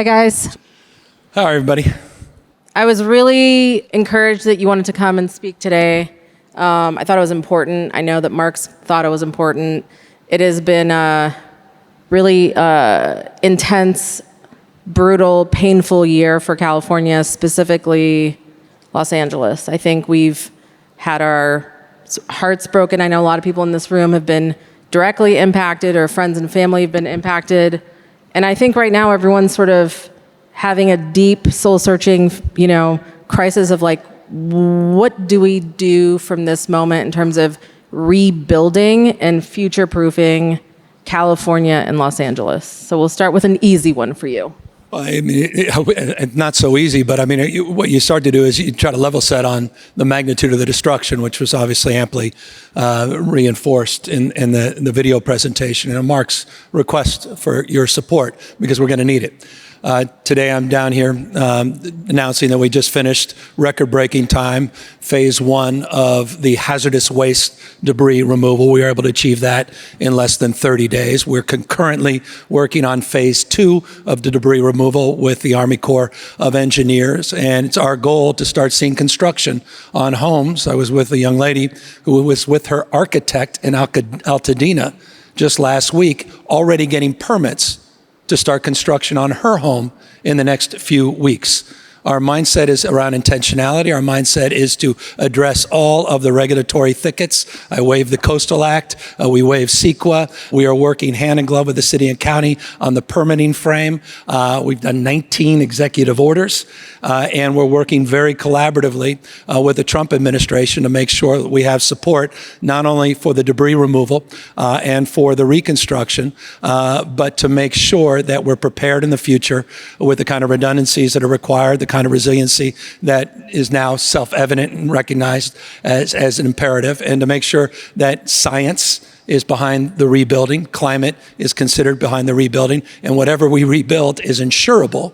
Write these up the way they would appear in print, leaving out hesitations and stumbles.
Hi, guys. Hi, everybody. I was really encouraged that you wanted to come and speak today. I thought it was important. I know that Mark's thought it was important. It has been a really intense, brutal, painful year for California, specifically Los Angeles. I think we've had our hearts broken. I know a lot of people in this room have been directly impacted, or friends and family have been impacted. And I think right now everyone's sort of having a deep soul-searching, crisis of like, what do we do from this moment in terms of rebuilding and future-proofing California and Los Angeles? So we'll start with an easy one for you. I mean, not so easy, but I mean, what you start to do is you try to level set on the magnitude of the destruction, which was obviously amply reinforced in the video presentation, and Mark's request for your support, because we're going to need it. Today I'm down here announcing that we just finished record-breaking time, phase 1 of the hazardous waste debris removal. We were able to achieve that in less than 30 days. We're concurrently working on phase 2 of the debris removal with the Army Corps of Engineers, and it's our goal to start seeing construction on homes. I was with a young lady who was with her architect in Altadena just last week, already getting permits to start construction on her home in the next few weeks. Our mindset is around intentionality. Our mindset is to address all of the regulatory thickets. I waive the Coastal Act. We waive CEQA. We are working hand in glove with the city and county on the permitting frame. We've done 19 executive orders, and we're working very collaboratively with the Trump administration to make sure that we have support not only for the debris removal and for the reconstruction, but to make sure that we're prepared in the future with the kind of redundancies that are required, the kind of resiliency that is now self-evident and recognized as an imperative, and to make sure that science is behind the rebuilding, climate is considered behind the rebuilding, and whatever we rebuild is insurable,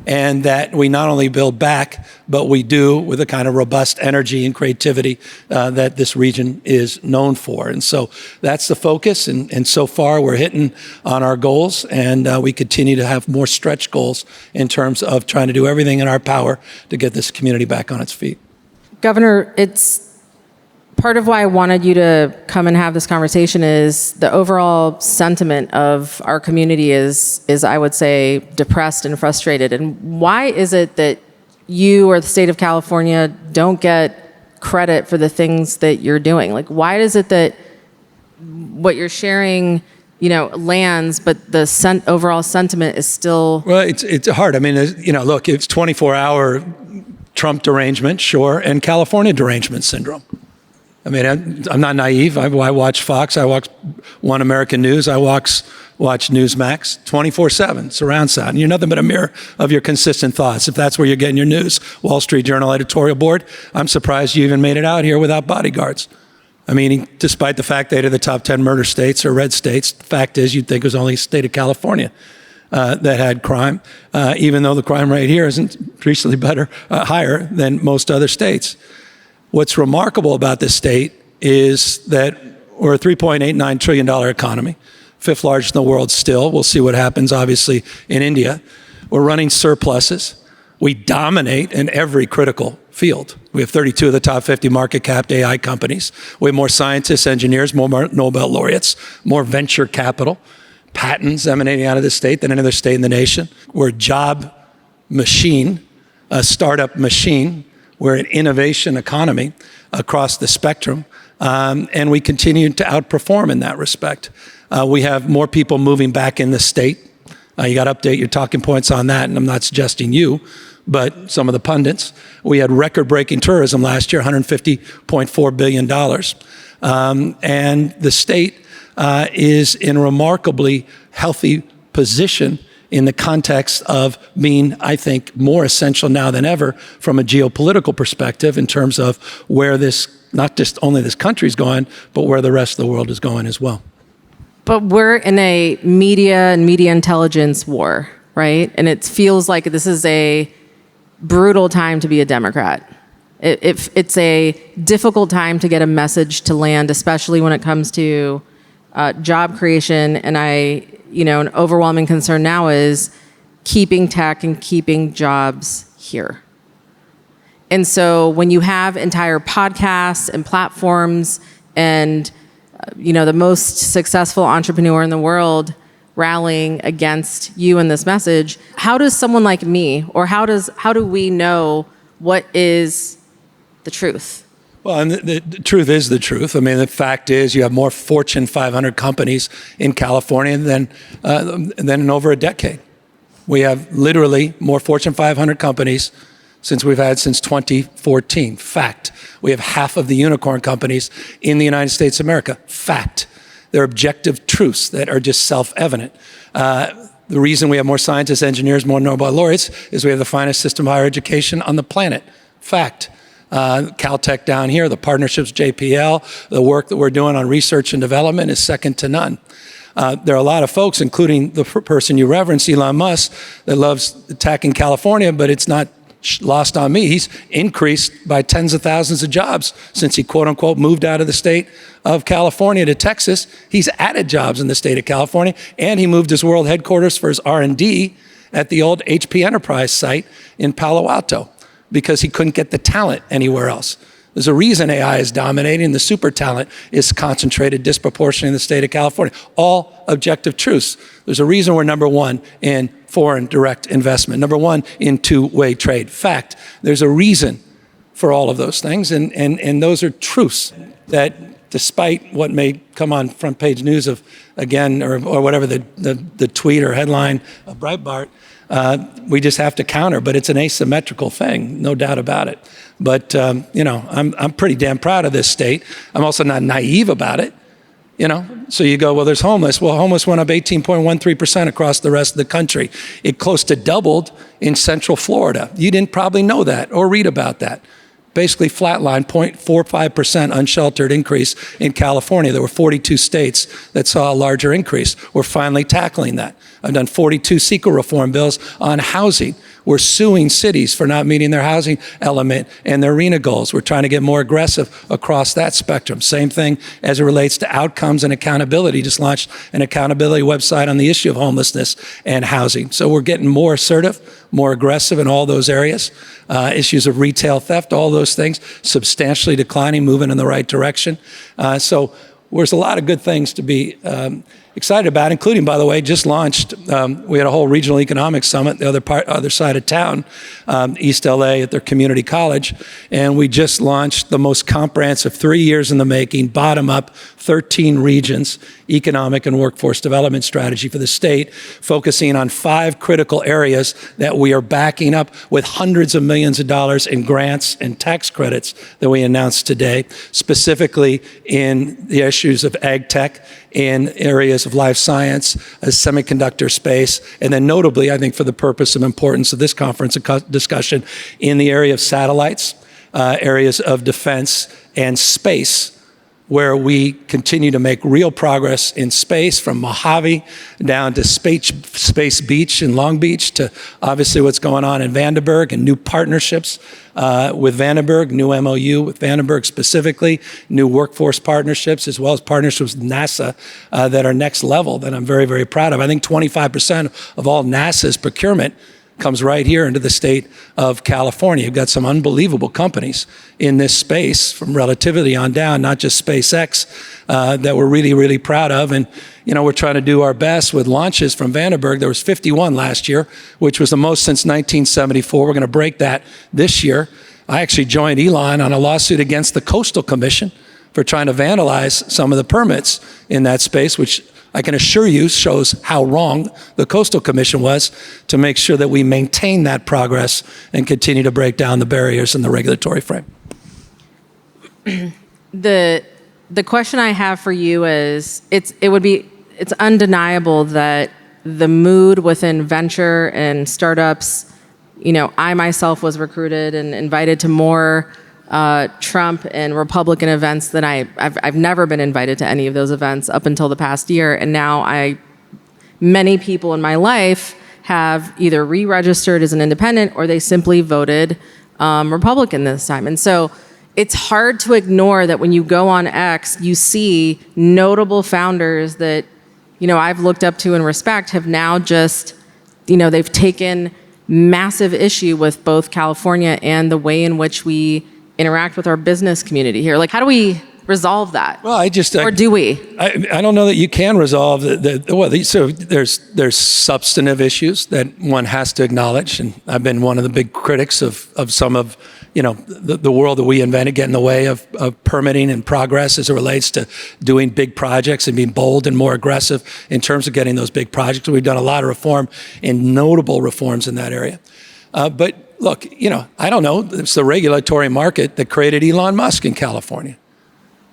and that we not only build back, but we do with the kind of robust energy and creativity that this region is known for. And so that's the focus, and so far we're hitting on our goals, and we continue to have more stretch goals in terms of trying to do everything in our power to get this community back on its feet. Governor, it's part of why I wanted you to come and have this conversation is the overall sentiment of our community is I would say, depressed and frustrated. And why is it that you or the state of California don't get credit for the things that you're doing? Like, why is it that what you're sharing, lands, but the overall sentiment is still... Well, it's hard. I mean, look, it's 24-hour Trump derangement, sure, and California derangement syndrome. I mean, I'm not naive. I watch Fox. I watch One American News. I watch Newsmax 24/7, surround sound. And you're nothing but a mirror of your consistent thoughts. If that's where you're getting your news, Wall Street Journal editorial board, I'm surprised you even made it out here without bodyguards. I mean, despite the fact 8 of the top 10 murder states are red states, the fact is you'd think it was only the state of California that had crime, even though the crime rate here isn't appreciably higher than most other states. What's remarkable about this state is that we're a $3.89 trillion economy, 5th largest in the world still. We'll see what happens, obviously, in India. We're running surpluses. We dominate in every critical field. We have 32 of the top 50 market cap AI companies. We have more scientists, engineers, more Nobel laureates, more venture capital, patents emanating out of this state than any other state in the nation. We're a job machine, a startup machine. We're an innovation economy across the spectrum, and we continue to outperform in that respect. We have more people moving back in the state. You got to update your talking points on that, and I'm not suggesting you, but some of the pundits. We had record-breaking tourism last year, $150.4 billion. And the state is in a remarkably healthy position in the context of being, I think, more essential now than ever from a geopolitical perspective in terms of where this, not just only this country's going, but where the rest of the world is going as well. But we're in a media and media intelligence war, right? And it feels like this is a brutal time to be a Democrat. It's a difficult time to get a message to land, especially when it comes to job creation. And an overwhelming concern now is keeping tech and keeping jobs here. And so when you have entire podcasts and platforms and the most successful entrepreneur in the world rallying against you and this message, how does someone like me, or how do we know what is the truth? Well, and the truth is the truth. I mean, the fact is you have more Fortune 500 companies in California than in over a decade. We have literally more Fortune 500 companies since 2014. Fact. We have half of the unicorn companies in the United States of America. Fact. They're objective truths that are just self-evident. The reason we have more scientists, engineers, more Nobel laureates is we have the finest system of higher education on the planet. Fact. Caltech down here, the partnerships, JPL, the work that we're doing on research and development is second to none. There are a lot of folks, including the person you reverence, Elon Musk, that loves attacking California, but it's not lost on me. He's increased by tens of thousands of jobs since he, quote unquote, moved out of the state of California to Texas. He's added jobs in the state of California, and he moved his world headquarters for his R&D at the old HP Enterprise site in Palo Alto, because he couldn't get the talent anywhere else. There's a reason AI is dominating. The super talent is concentrated disproportionately in the state of California. All objective truths. There's a reason we're number one in foreign direct investment, number one in two-way trade. Fact. There's a reason for all of those things, and those are truths that, despite what may come on front page news of, again, or whatever the tweet or headline of Breitbart, we just have to counter, but it's an asymmetrical thing, no doubt about it. But I'm pretty damn proud of this state. I'm also not naive about it. So you go, well, there's homeless. Well, homeless went up 18.13% across the rest of the country. It close to doubled in Central Florida. You didn't probably know that or read about that. Basically flatline, 0.45% unsheltered increase in California. There were 42 states that saw a larger increase. We're finally tackling that. I've done 42 CEQA reform bills on housing. We're suing cities for not meeting their housing element and their RENA goals. We're trying to get more aggressive across that spectrum. Same thing as it relates to outcomes and accountability. Just launched an accountability website on the issue of homelessness and housing. So we're getting more assertive, more aggressive in all those areas. Issues of retail theft, all those things, substantially declining, moving in the right direction. So there's a lot of good things to be excited about, including, by the way, just launched, we had a whole regional economic summit, the other side of town, East LA at their community college, and we just launched the most comprehensive, 3 years in the making, bottom-up, 13 regions, economic and workforce development strategy for the state, focusing on 5 critical areas that we are backing up with hundreds of millions of dollars in grants and tax credits that we announced today, specifically in the issues of ag tech, in areas of life science, a semiconductor space, and then notably, I think for the purpose of importance of this conference discussion, in the area of satellites, areas of defense and space, where we continue to make real progress in space, from Mojave down to Space Beach in Long Beach, to obviously what's going on in Vandenberg and new partnerships with Vandenberg, new MOU with Vandenberg specifically, new workforce partnerships, as well as partnerships with NASA that are next level, that I'm very, very proud of. I think 25% of all NASA's procurement comes right here into the state of California. You've got some unbelievable companies in this space, from Relativity on down, not just SpaceX, that we're really, really proud of. And, we're trying to do our best with launches from Vandenberg. There was 51 last year, which was the most since 1974. We're going to break that this year. I actually joined Elon on a lawsuit against the Coastal Commission for trying to vandalize some of the permits in that space, which I can assure you shows how wrong the Coastal Commission was, to make sure that we maintain that progress and continue to break down the barriers in the regulatory frame. The question I have for you is, it's undeniable that the mood within venture and startups, I myself was recruited and invited to more Trump and Republican events than I've never been invited to any of those events up until the past year. And now many people in my life have either re-registered as an independent, or they simply voted Republican this time. And so it's hard to ignore that when you go on X, you see notable founders that, I've looked up to and respect have now just they've taken massive issue with both California and the way in which we interact with our business community here. Like, how do we resolve that? Well, or do we? I don't know that you can resolve so there's substantive issues that one has to acknowledge, and I've been one of the big critics of some of the world that we invented get in the way of permitting and progress as it relates to doing big projects and being bold and more aggressive in terms of getting those big projects. We've done a lot of reform and notable reforms in that area. But look, I don't know. It's the regulatory market that created Elon Musk in California.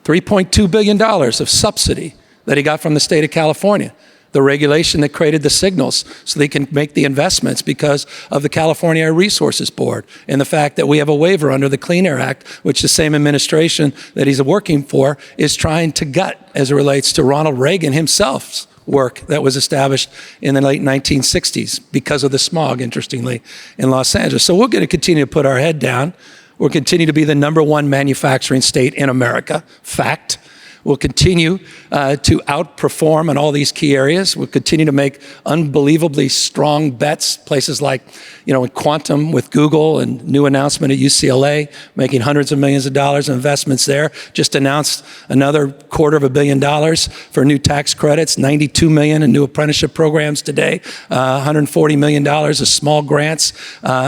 $3.2 billion of subsidy that he got from the state of California. The regulation that created the signals so they can make the investments because of the California Air Resources Board and the fact that we have a waiver under the Clean Air Act, which the same administration that he's working for is trying to gut as it relates to Ronald Reagan himself's work that was established in the late 1960s because of the smog, interestingly, in Los Angeles. So we're going to continue to put our head down. We'll continue to be the #1 manufacturing state in America, fact. We'll continue to outperform in all these key areas. We'll continue to make unbelievably strong bets, places like, in quantum with Google and new announcement at UCLA, making hundreds of millions of dollars in investments there. Just announced another $250 million for new tax credits, $92 million in new apprenticeship programs today, $140 million of small grants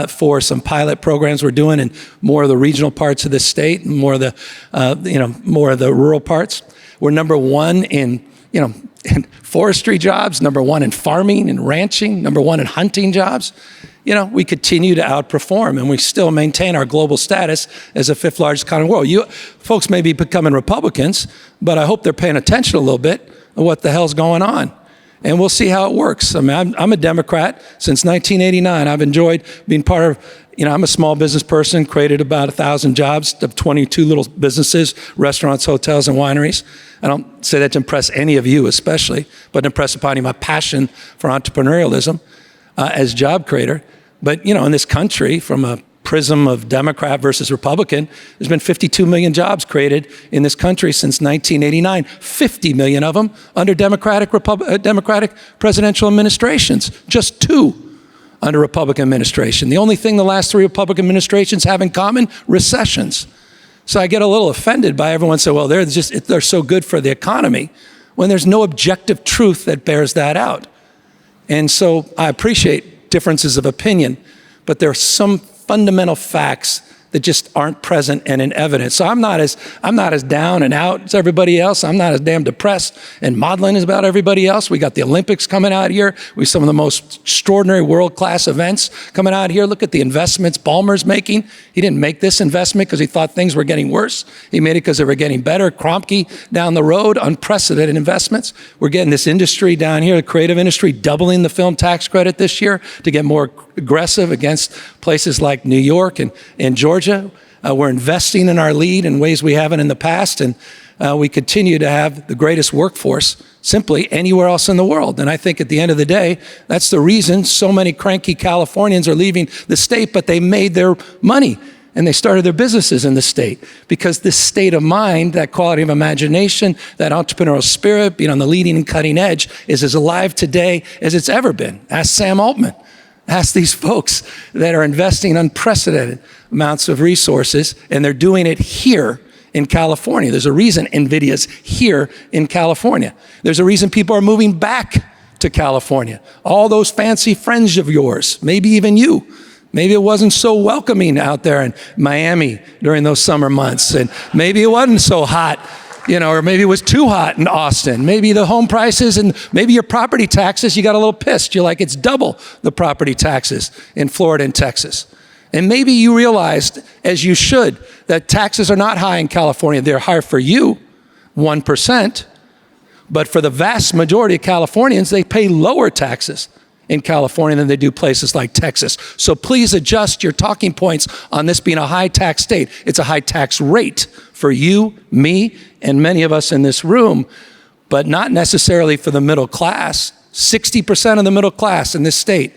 for some pilot programs we're doing in more of the regional parts of the state, and more of the rural parts. We're #1 in forestry jobs, #1 in farming and ranching, #1 in hunting jobs. We continue to outperform, and we still maintain our global status as the 5th largest economy in the world. You folks may be becoming Republicans, but I hope they're paying attention a little bit of what the hell's going on. And we'll see how it works. I mean, I'm a Democrat since 1989. I've enjoyed being part of, I'm a small business person, created about 1,000 jobs of 22 little businesses, restaurants, hotels, and wineries. I don't say that to impress any of you especially, but to impress upon you my passion for entrepreneurialism as job creator. But, in this country, from a prism of Democrat versus Republican, there's been 52 million jobs created in this country since 1989, 50 million of them under Democratic presidential administrations, just 2 under Republican administration. The only thing the last 3 Republican administrations have in common, recessions. So I get a little offended by everyone saying, well, they're so good for the economy, when there's no objective truth that bears that out. And so I appreciate differences of opinion, but there are some fundamental facts that just aren't present and in evidence. So I'm not as down and out as everybody else. I'm not as damn depressed and maudlin as about everybody else. We got the Olympics coming out here. We have some of the most extraordinary world-class events coming out here. Look at the investments Ballmer's making. He didn't make this investment because he thought things were getting worse. He made it because they were getting better. Kromke down the road, unprecedented investments. We're getting this industry down here, the creative industry, doubling the film tax credit this year to get more aggressive against places like New York and Georgia. We're investing in our lead in ways we haven't in the past, and we continue to have the greatest workforce simply anywhere else in the world. And I think at the end of the day, that's the reason so many cranky Californians are leaving the state, but they made their money and they started their businesses in the state, because this state of mind, that quality of imagination, that entrepreneurial spirit, being on the leading and cutting edge, is as alive today as it's ever been. Ask Sam Altman. Ask these folks that are investing unprecedented amounts of resources, and they're doing it here in California. There's a reason NVIDIA's here in California. There's a reason people are moving back to California. All those fancy friends of yours, maybe even you. Maybe it wasn't so welcoming out there in Miami during those summer months, and maybe it wasn't so hot, or maybe it was too hot in Austin. Maybe the home prices and maybe your property taxes, you got a little pissed. You're like, it's double the property taxes in Florida and Texas. And maybe you realized, as you should, that taxes are not high in California. They're high for you, 1%, but for the vast majority of Californians, they pay lower taxes in California than they do places like Texas. So please adjust your talking points on this being a high tax state. It's a high tax rate for you, me, and many of us in this room, but not necessarily for the middle class. 60% of the middle class in this state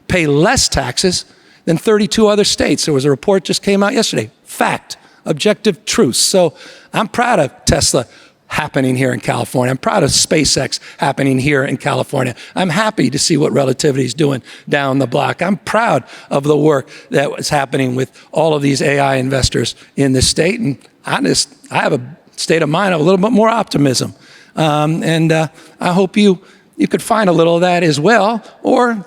pay less taxes than 32 other states. There was a report just came out yesterday. Fact, objective truth. So I'm proud of Tesla happening here in California. I'm proud of SpaceX happening here in California. I'm happy to see what Relativity is doing down the block. I'm proud of the work that was happening with all of these AI investors in this state. And I have a state of mind of a little bit more optimism. I hope you could find a little of that as well. Or,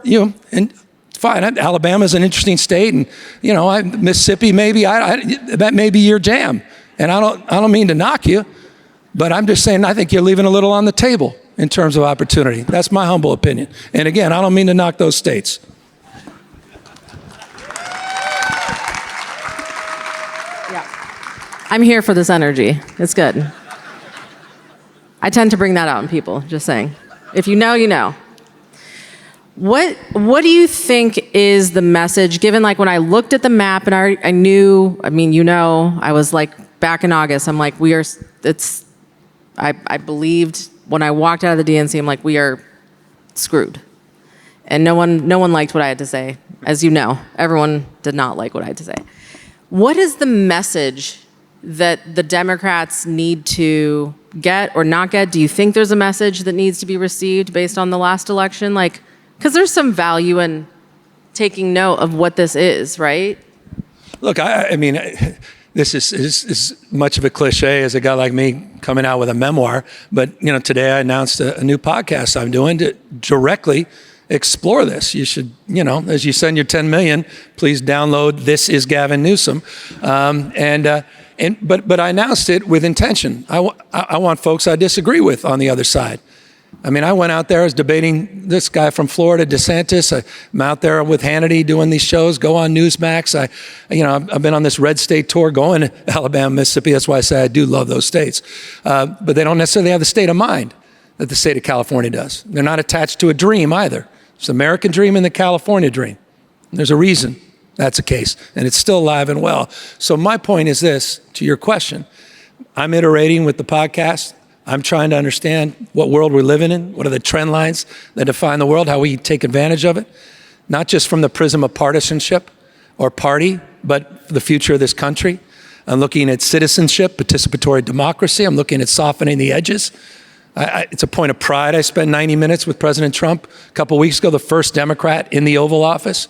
and fine, Alabama's an interesting state, and Mississippi maybe that may be your jam. And I don't mean to knock you, but I'm just saying I think you're leaving a little on the table in terms of opportunity. That's my humble opinion. And again, I don't mean to knock those states. Yeah, I'm here for this energy. It's good. I tend to bring that out in people. Just saying, if you know, you know. What do you think is the message, given like when I looked at the map and I knew, I mean, I was like back in August, I'm like, I believed when I walked out of the DNC, I'm like, we are screwed. And no one liked what I had to say. As you know, everyone did not like what I had to say. What is the message that the Democrats need to get or not get? Do you think there's a message that needs to be received based on the last election? Like, because there's some value in taking note of what this is, right? Look, I mean, this is much of a cliche as a guy like me coming out with a memoir. But, today I announced a new podcast I'm doing to directly explore this. You should, as you send your 10 million, please download This Is Gavin Newsom. But I announced it with intention. I want folks I disagree with on the other side. I mean, I went out there, I was debating this guy from Florida, DeSantis. I'm out there with Hannity doing these shows, go on Newsmax. I've been on this red state tour going to Alabama, Mississippi. That's why I say I do love those states. But they don't necessarily have the state of mind that the state of California does. They're not attached to a dream either. It's the American dream and the California dream. There's a reason that's the case, and it's still alive and well. So my point is this, to your question. I'm iterating with the podcast. I'm trying to understand what world we're living in, what are the trend lines that define the world, how we take advantage of it, not just from the prism of partisanship or party, but the future of this country. I'm looking at citizenship, participatory democracy. I'm looking at softening the edges. It's a point of pride. I spent 90 minutes with President Trump a couple weeks ago, the first Democrat in the Oval Office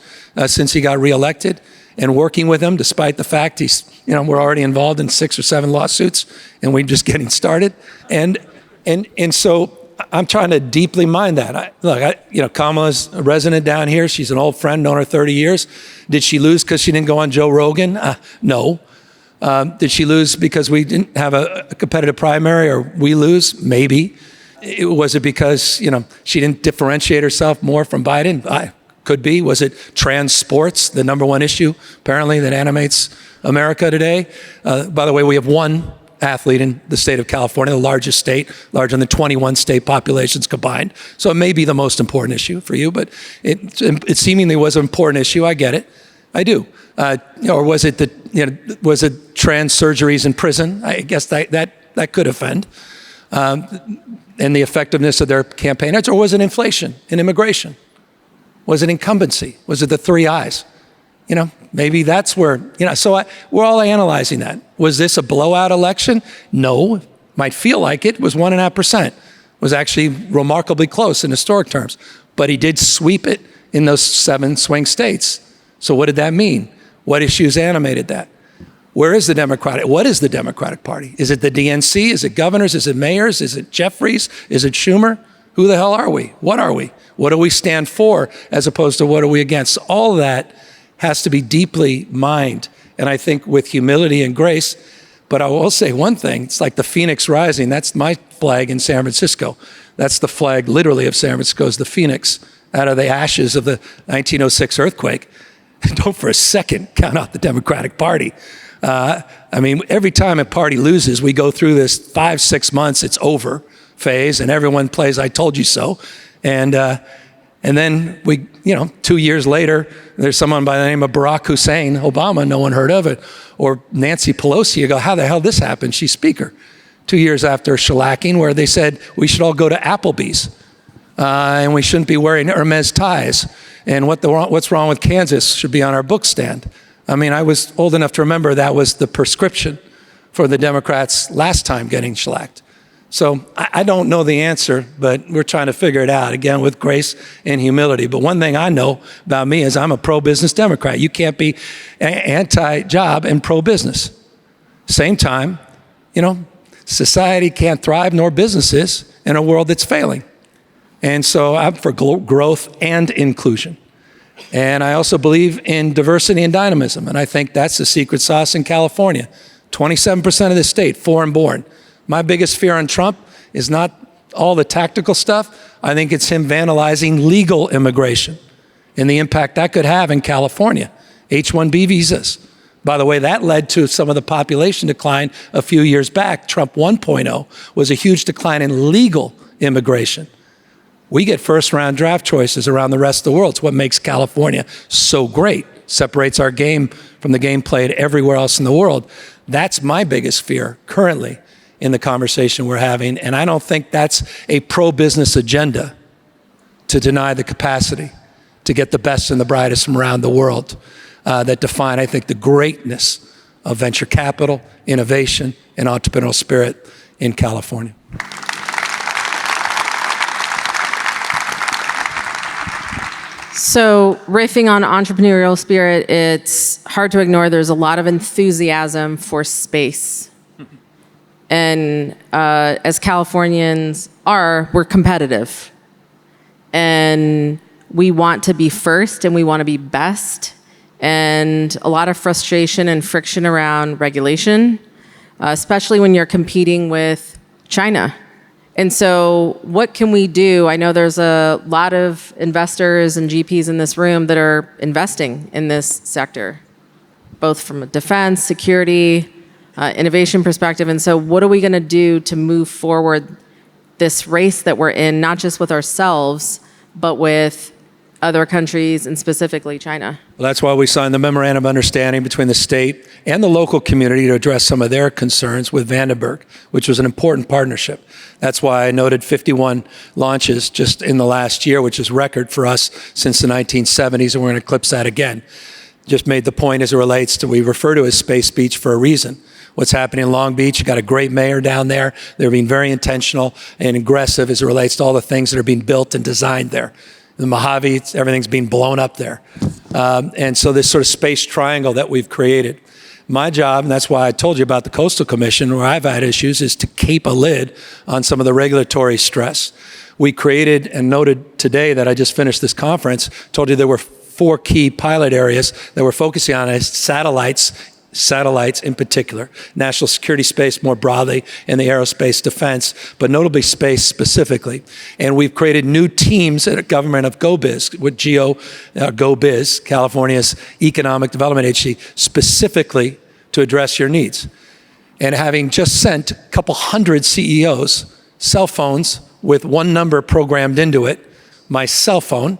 since he got reelected, and working with him despite the fact we're already involved in 6 or 7 lawsuits and we're just getting started. And so I'm trying to deeply mind that. Kamala's a resident down here. She's an old friend, known her 30 years. Did she lose because she didn't go on Joe Rogan? No. Did she lose because we didn't have a competitive primary, or we lose? Maybe. Was it because, she didn't differentiate herself more from Biden? Could be. Was it trans sports, the number one issue, apparently, that animates America today? By the way, we have one athlete in the state of California, the largest state, larger than 21 state populations combined. So it may be the most important issue for you, but it seemingly was an important issue. I get it. I do. Or was it was it trans surgeries in prison? I guess that could offend. And the effectiveness of their campaign. Or was it inflation and immigration? Was it incumbency? Was it the 3 I's? Maybe that's where, so we're all analyzing that. Was this a blowout election? No. Might feel like it. Was 1.5%. Was actually remarkably close in historic terms. But he did sweep it in those 7 swing states. So what did that mean? What issues animated that? What is the Democratic Party? Is it the DNC? Is it governors? Is it mayors? Is it Jeffries? Is it Schumer? Who the hell are we? What are we? What do we stand for as opposed to what are we against? All that has to be deeply mined, and I think with humility and grace. But I will say one thing, it's like the Phoenix rising. That's my flag in San Francisco. That's the flag literally of San Francisco, is the Phoenix out of the ashes of the 1906 earthquake. Don't for a second count out the Democratic Party. Every time a party loses, we go through this 5-6 months, it's over phase, and everyone plays I told you so. And then we, 2 years later, there's someone by the name of Barack Hussein Obama, no one heard of it, or Nancy Pelosi. You go, how the hell did this happen? She's speaker. 2 years after shellacking, where they said we should all go to Applebee's. And we shouldn't be wearing Hermes ties. And what's wrong with Kansas should be on our book stand. I was old enough to remember that was the prescription for the Democrats last time getting shellacked. So I don't know the answer, but we're trying to figure it out, again, with grace and humility. But one thing I know about me is I'm a pro-business Democrat. You can't be anti-job and pro-business. Same time, society can't thrive, nor businesses, in a world that's failing. And so I'm for growth and inclusion. And I also believe in diversity and dynamism. And I think that's the secret sauce in California. 27% of the state, foreign born. My biggest fear on Trump is not all the tactical stuff. I think it's him vandalizing legal immigration and the impact that could have in California. H-1B visas. By the way, that led to some of the population decline a few years back. Trump 1.0 was a huge decline in legal immigration. We get first-round draft choices around the rest of the world. It's what makes California so great, separates our game from the game played everywhere else in the world. That's my biggest fear currently in the conversation we're having, and I don't think that's a pro-business agenda to deny the capacity to get the best and the brightest from around the world that define, I think, the greatness of venture capital, innovation, and entrepreneurial spirit in California. So riffing on entrepreneurial spirit, it's hard to ignore there's a lot of enthusiasm for space. And as Californians we're competitive. And we want to be first and we want to be best. And a lot of frustration and friction around regulation, especially when you're competing with China. And so what can we do? I know there's a lot of investors and GPs in this room that are investing in this sector, both from a defense, security, innovation perspective. And so what are we going to do to move forward this race that we're in, not just with ourselves, but with other countries and specifically China? Well, that's why we signed the memorandum of understanding between the state and the local community to address some of their concerns with Vandenberg, which was an important partnership. That's why I noted 51 launches just in the last year, which is record for us since the 1970s, and we're going to eclipse that again. Just made the point as it relates to, we refer to as Space Beach for a reason. What's happening in Long Beach, you got a great mayor down there. They're being very intentional and aggressive as it relates to all the things that are being built and designed there. The Mojave, everything's being blown up there. And so this sort of space triangle that we've created. My job, and that's why I told you about the Coastal Commission, where I've had issues, is to keep a lid on some of the regulatory stress. We created and noted today that I just finished this conference, told you there were 4 key pilot areas that we're focusing on as satellites in particular, national security space more broadly, and the aerospace defense, but notably space specifically. And we've created new teams at a government of GoBiz, with GoBiz, California's economic development agency, specifically to address your needs. And having just sent a couple hundred CEOs cell phones with one number programmed into it, my cell phone,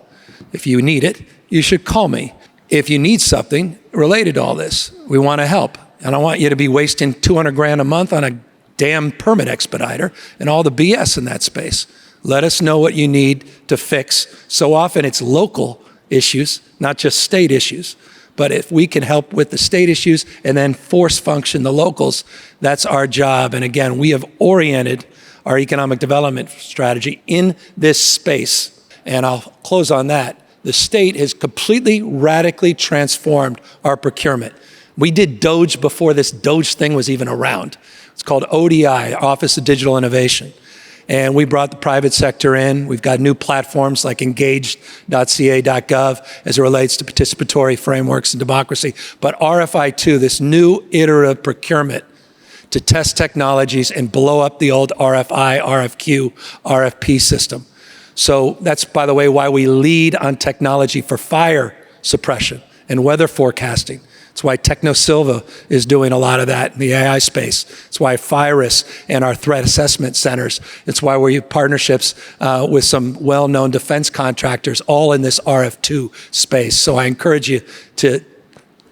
if you need it, you should call me. If you need something related to all this, we want to help. I don't want you to be wasting $200,000 a month on a damn permit expediter and all the BS in that space. Let us know what you need to fix. So often it's local issues, not just state issues. But if we can help with the state issues and then force function the locals, that's our job. And again, we have oriented our economic development strategy in this space. And I'll close on that. The state has completely, radically transformed our procurement. We did DOGE before this DOGE thing was even around. It's called ODI, Office of Digital Innovation. And we brought the private sector in. We've got new platforms like engaged.ca.gov as it relates to participatory frameworks and democracy. But RFI2, this new iterative procurement to test technologies and blow up the old RFI, RFQ, RFP system. So that's, by the way, why we lead on technology for fire suppression and weather forecasting. It's why TechnoSilva is doing a lot of that in the AI space. It's why FIRIS and our threat assessment centers. It's why we have partnerships with some well-known defense contractors, all in this RF2 space. So I encourage you to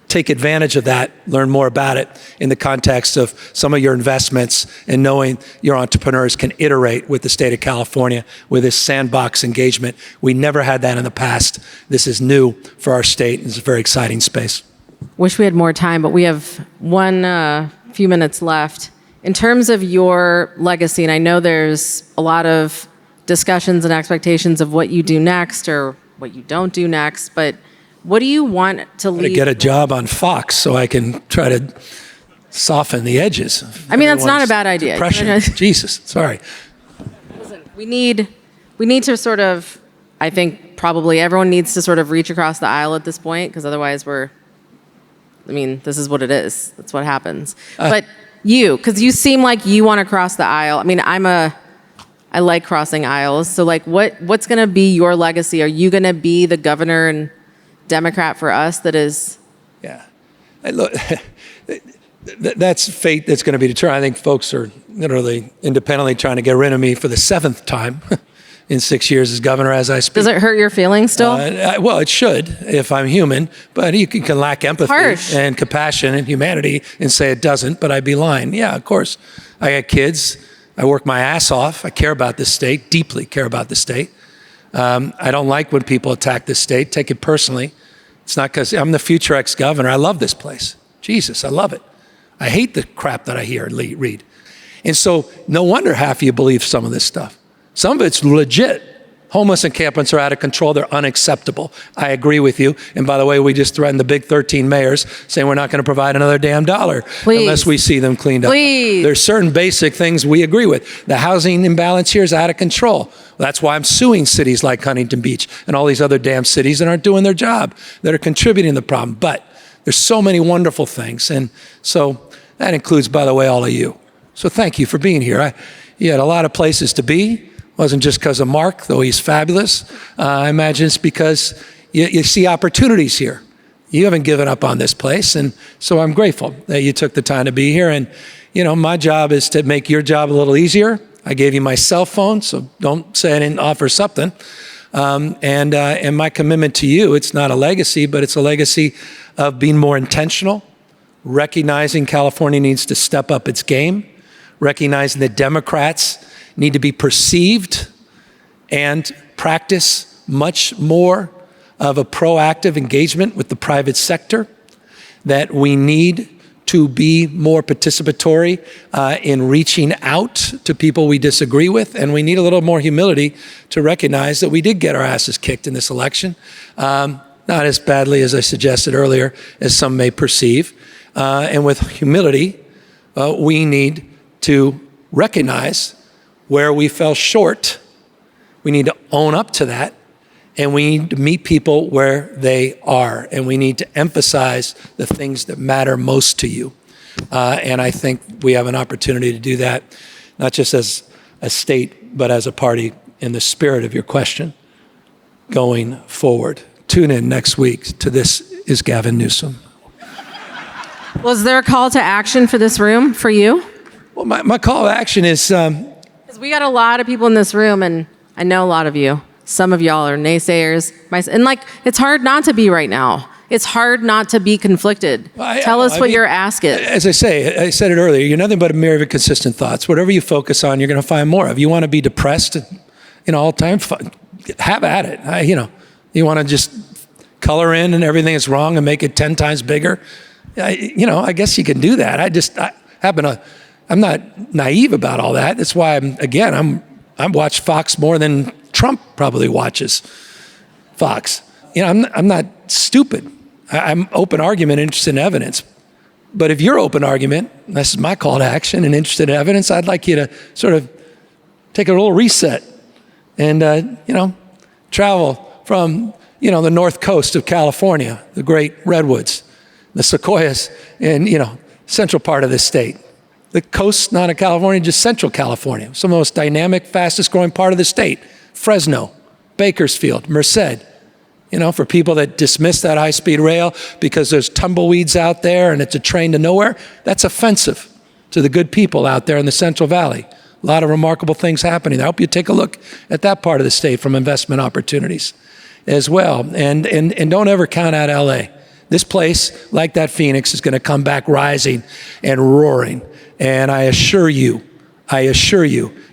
take advantage of that, learn more about it in the context of some of your investments and knowing your entrepreneurs can iterate with the state of California with this sandbox engagement. We never had that in the past. This is new for our state. It's a very exciting space. Wish we had more time, but we have one few minutes left. in terms of your legacy, and I know there's a lot of discussions and expectations of what you do next or what you don't do next, but what do you want to leave? To get a job on Fox so I can try to soften the edges. I mean, that's not a bad idea. Depression. Jesus, sorry. Listen, we need to sort of, I think probably everyone needs to sort of reach across the aisle at this point, because otherwise this is what it is. That's what happens. But because you seem like you want to cross the aisle. I mean, I like crossing aisles. So like, what's going to be your legacy? Are you going to be the governor and Democrat for us that is? Yeah. Look, that's fate that's going to be determined. I think folks are literally independently trying to get rid of me for the 7th time in 6 years as governor as I speak. Does it hurt your feelings still? Well, it should if I'm human, but you can lack empathy and compassion and humanity and say it doesn't, but I'd be lying. Yeah, of course. I got kids. I work my ass off. I care about this state, deeply care about the state. I don't like when people attack this state. Take it personally. It's not because I'm the future ex-governor. I love this place. Jesus, I love it. I hate the crap that I hear and read. And so no wonder half of you believe some of this stuff. Some of it's legit. Homeless encampments are out of control. They're unacceptable. I agree with you. And by the way, we just threatened the big 13 mayors saying we're not going to provide another damn dollar unless we see them cleaned up. There's certain basic things we agree with. The housing imbalance here is out of control. That's why I'm suing cities like Huntington Beach and all these other damn cities that aren't doing their job, that are contributing to the problem. But there's so many wonderful things. And so that includes, by the way, all of you. So thank you for being here. You had a lot of places to be. It wasn't just because of Mark, though he's fabulous. I imagine it's because you see opportunities here. You haven't given up on this place. And so I'm grateful that you took the time to be here. And, my job is to make your job a little easier. I gave you my cell phone, so don't say I didn't offer something. And my commitment to you, it's not a legacy, but it's a legacy of being more intentional, recognizing California needs to step up its game, recognizing that Democrats need to be perceived and practice much more of a proactive engagement with the private sector, that we need to be more participatory in reaching out to people we disagree with, and we need a little more humility to recognize that we did get our asses kicked in this election, not as badly as I suggested earlier as some may perceive. And with humility, we need to recognize where we fell short. We need to own up to that, and we need to meet people where they are, and we need to emphasize the things that matter most to you. And I think we have an opportunity to do that, not just as a state, but as a party, in the spirit of your question going forward. Tune in next week to This is Gavin Newsom. Was there a call to action for this room for you? Well, my call to action is... Because we got a lot of people in this room, and I know a lot of you. Some of y'all are naysayers. And it's hard not to be right now. It's hard not to be conflicted. Tell us what your ask is. As I said it earlier, you're nothing but a mirror of consistent thoughts. Whatever you focus on, you're going to find more of. You want to be depressed, all the time, have at it. You want to just color in and everything is wrong and make it 10 times bigger. I guess you can do that. I'm not naive about all that. That's why I watch Fox more than Trump probably watches Fox. I'm not stupid. I'm open argument, interested in evidence. But if you're open argument, this is my call to action, and interested in evidence, I'd like you to sort of take a little reset and, travel from, the north coast of California, the great redwoods, the sequoias, and, central part of the state. The coast, not of California, just central California. Some of the most dynamic, fastest growing part of the state. Fresno, Bakersfield, Merced. For people that dismiss that high-speed rail because there's tumbleweeds out there and it's a train to nowhere, that's offensive to the good people out there in the Central Valley. A lot of remarkable things happening. I hope you take a look at that part of the state from investment opportunities as well. And don't ever count out LA. This place, like that Phoenix, is going to come back rising and roaring. And I assure you,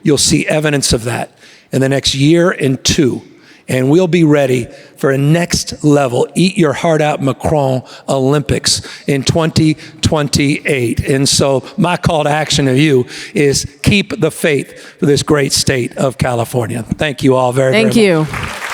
you'll see evidence of that in the next year and two. and we'll be ready for a next level, eat your heart out Macron Olympics in 2028. And so my call to action to you is keep the faith for this great state of California. Thank you all very, very much. Thank you.